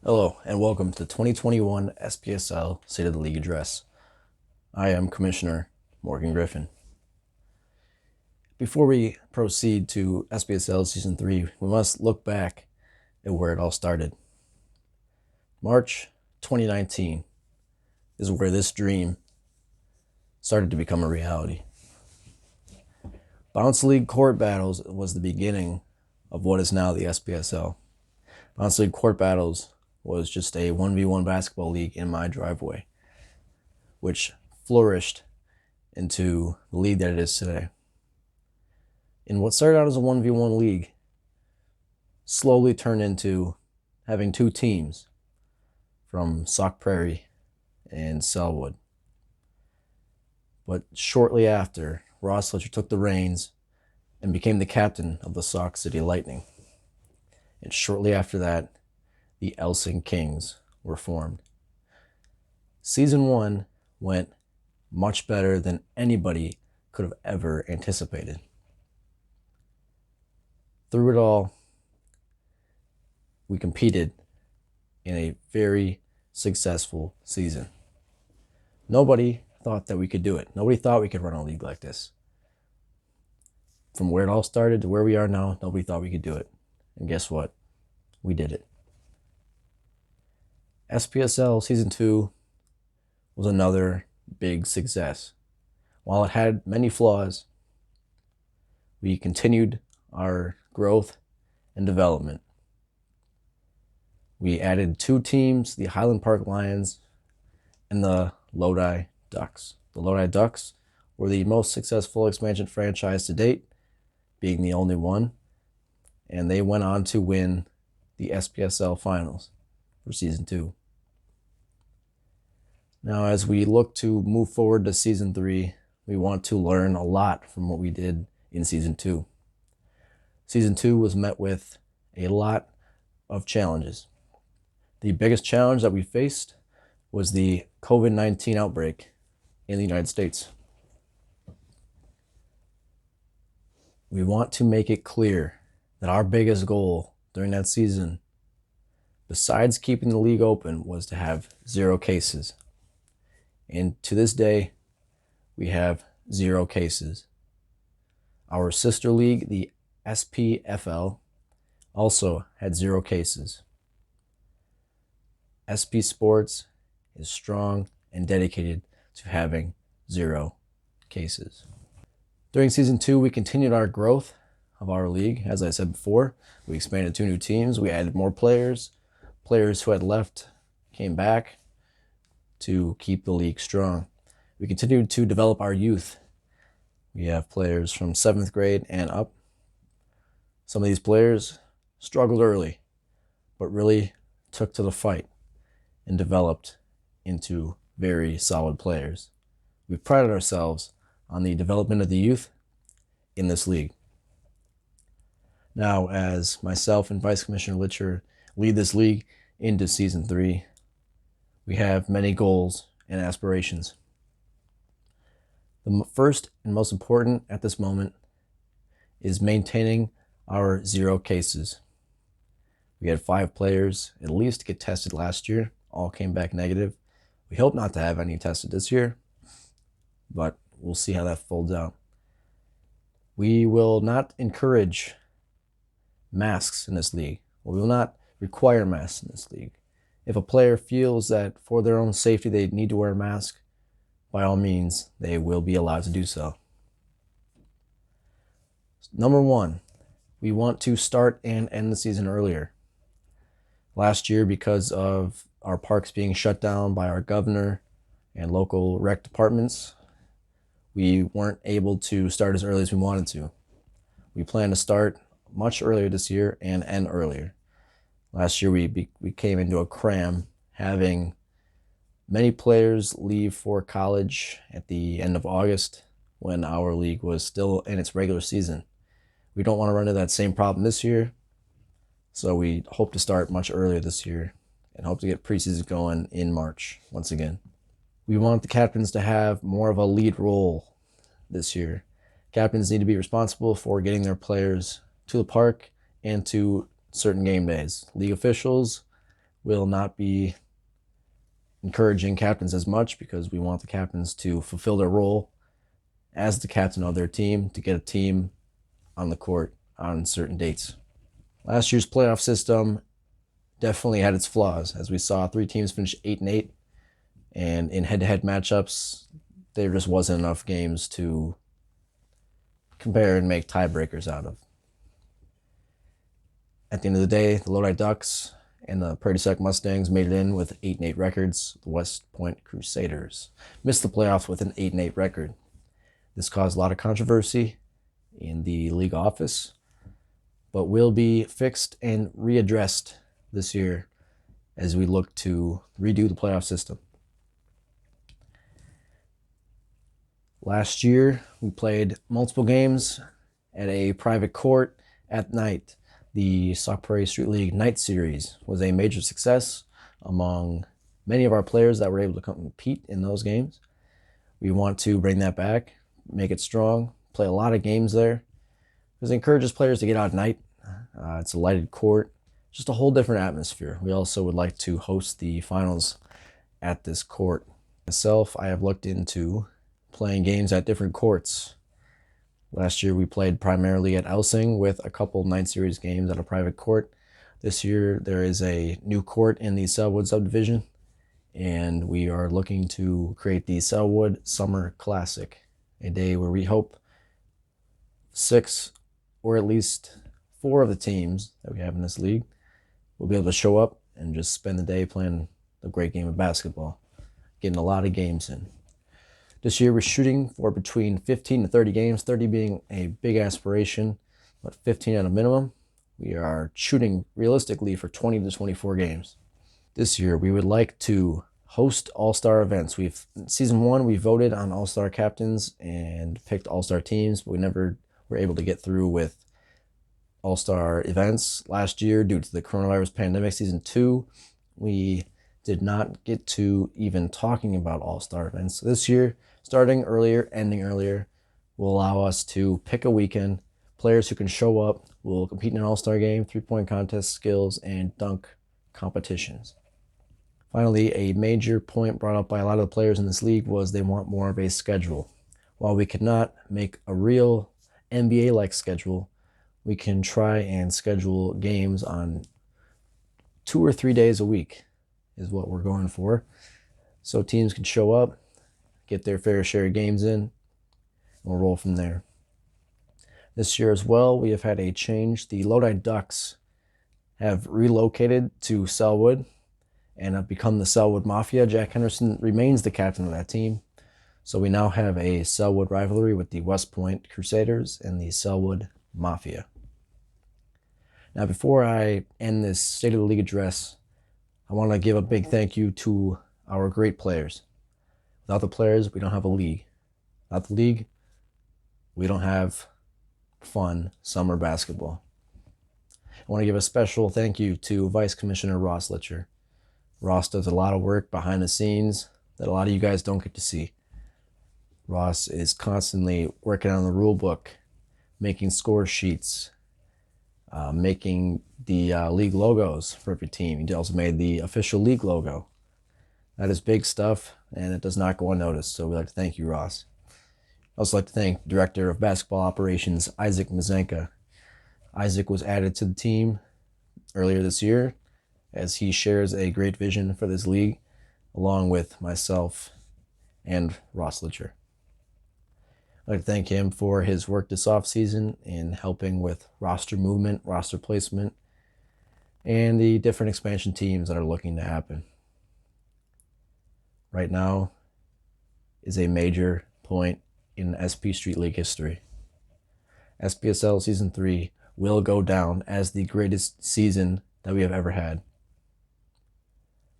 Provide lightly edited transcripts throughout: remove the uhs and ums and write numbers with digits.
Hello, and welcome to the 2021 SPSL State of the League Address. I am Commissioner Morgen Griffin. Before we proceed to SPSL Season 3, we must look back at where it all started. March 2019 is where this dream started to become a reality. Bounce League Court Battles was the beginning of what is now the SPSL. Bounce League Court Battles was just a 1v1 basketball league in my driveway, which flourished into the league that it is today. And what started out as a 1v1 league slowly turned into having two teams from Sauk, Prairie, and Selwood. But shortly after, Ross Fletcher took the reins and became the captain of the Sauk City Lightning. And shortly after that, the Elsing Kings were formed. Season 1 went much better than anybody could have ever anticipated. Through it all, we competed in a very successful season. Nobody thought that we could do it. Nobody thought we could run a league like this. From where it all started to where we are now, nobody thought we could do it. And guess what? We did it. SPSL Season 2 was another big success. While it had many flaws, we continued our growth and development. We added two teams, the Highland Park Lions and the Lodi Ducks. The Lodi Ducks were the most successful expansion franchise to date, being the only one, and they went on to win the SPSL Finals for Season 2. Now, as we look to move forward to Season 3, we want to learn a lot from what we did in Season 2. Season 2 was met with a lot of challenges. The biggest challenge that we faced was the COVID-19 outbreak in the United States. We want to make it clear that our biggest goal during that season, besides keeping the league open, was to have 0 cases. And to this day, we have 0 cases. Our sister league, the SPFL, also had 0 cases. SP Sports is strong and dedicated to having 0 cases. During Season 2, we continued our growth of our league. As I said before, we expanded 2 new teams. We added more players. Players who had left came back to keep the league strong. We continued to develop our youth. We have players from 7th grade and up. Some of these players struggled early, but really took to the fight and developed into very solid players. We prided ourselves on the development of the youth in this league. Now, as myself and Vice Commissioner Litcher lead this league into Season 3, we have many goals and aspirations. The first and most important at this moment is maintaining our 0 cases. We had 5 players at least get tested last year. All came back negative. We hope not to have any tested this year, but we'll see how that folds out. We will not encourage masks in this league. We will not require masks in this league. If a player feels that for their own safety they need to wear a mask, by all means, they will be allowed to do so. Number 1, we want to start and end the season earlier. Last year, because of our parks being shut down by our governor and local rec departments, we weren't able to start as early as we wanted to. We plan to start much earlier this year and end earlier. Last year, we came into a cram, having many players leave for college at the end of August when our league was still in its regular season. We don't want to run into that same problem this year, so we hope to start much earlier this year and hope to get preseason going in March once again. We want the captains to have more of a lead role this year. Captains need to be responsible for getting their players to the park and to certain game days. League officials will not be encouraging captains as much because we want the captains to fulfill their role as the captain of their team to get a team on the court on certain dates. Last year's playoff system definitely had its flaws, as we saw 3 teams finish 8-8, and in head-to-head matchups, there just wasn't enough games to compare and make tiebreakers out of. At the end of the day, the Lodi Ducks and the Prairie Mustangs made it in with 8-8 records. The West Point Crusaders missed the playoffs with an 8-8 record. This caused a lot of controversy in the league office, but will be fixed and readdressed this year as we look to redo the playoff system. Last year, we played multiple games at a private court at night. The Sauk Prairie Street League Night Series was a major success among many of our players that were able to compete in those games. We want to bring that back, make it strong, play a lot of games there, because it encourages players to get out at night. It's a lighted court, just a whole different atmosphere. We also would like to host the finals at this court. Myself, I have looked into playing games at different courts. Last year we played primarily at Elsing with a couple Night Series games at a private court. This year there is a new court in the Selwood subdivision, and we are looking to create the Selwood Summer Classic, a day where we hope 6 or at least 4 of the teams that we have in this league will be able to show up and just spend the day playing a great game of basketball, getting a lot of games in. This year we're shooting for between 15 to 30 games, 30 being a big aspiration, but 15 at a minimum. We are shooting realistically for 20 to 24 games. This year we would like to host all-star events. Season 1 we voted on all-star captains and picked all-star teams, but we never were able to get through with all-star events. Last year, due to the coronavirus pandemic, Season 2, we did not get to even talking about all-star events. So this year, starting earlier, ending earlier, will allow us to pick a weekend. Players who can show up will compete in an all-star game, 3-point contest, skills, and dunk competitions. Finally, a major point brought up by a lot of the players in this league was they want more of a schedule. While we could not make a real NBA-like schedule, we can try and schedule games on 2 or 3 days a week is what we're going for. So teams can show up, get their fair share of games in, and we'll roll from there. This year as well, we have had a change. The Lodi Ducks have relocated to Selwood and have become the Selwood Mafia. Jack Henderson remains the captain of that team. So we now have a Selwood rivalry with the West Point Crusaders and the Selwood Mafia. Now, before I end this State of the League address, I want to give a big thank you to our great players. Without the players, we don't have a league. Without the league, we don't have fun summer basketball. I want to give a special thank you to Vice Commissioner Ross Litcher. Ross does a lot of work behind the scenes that a lot of you guys don't get to see. Ross is constantly working on the rule book, making score sheets, making the league logos for every team. He also made the official league logo. That is big stuff, and it does not go unnoticed, so we'd like to thank you, Ross. I'd also like to thank Director of Basketball Operations, Isaac Mazenka. Isaac was added to the team earlier this year as he shares a great vision for this league, along with myself and Ross Litcher. I'd like to thank him for his work this offseason in helping with roster movement, roster placement, and the different expansion teams that are looking to happen. Right now is a major point in SP Street League history. SPSL Season 3 will go down as the greatest season that we have ever had.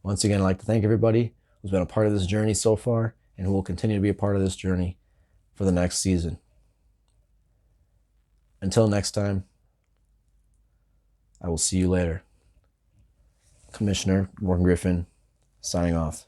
Once again, I'd like to thank everybody who's been a part of this journey so far and who will continue to be a part of this journey for the next season. Until next time, I will see you later. Commissioner Morgen Griffin, signing off.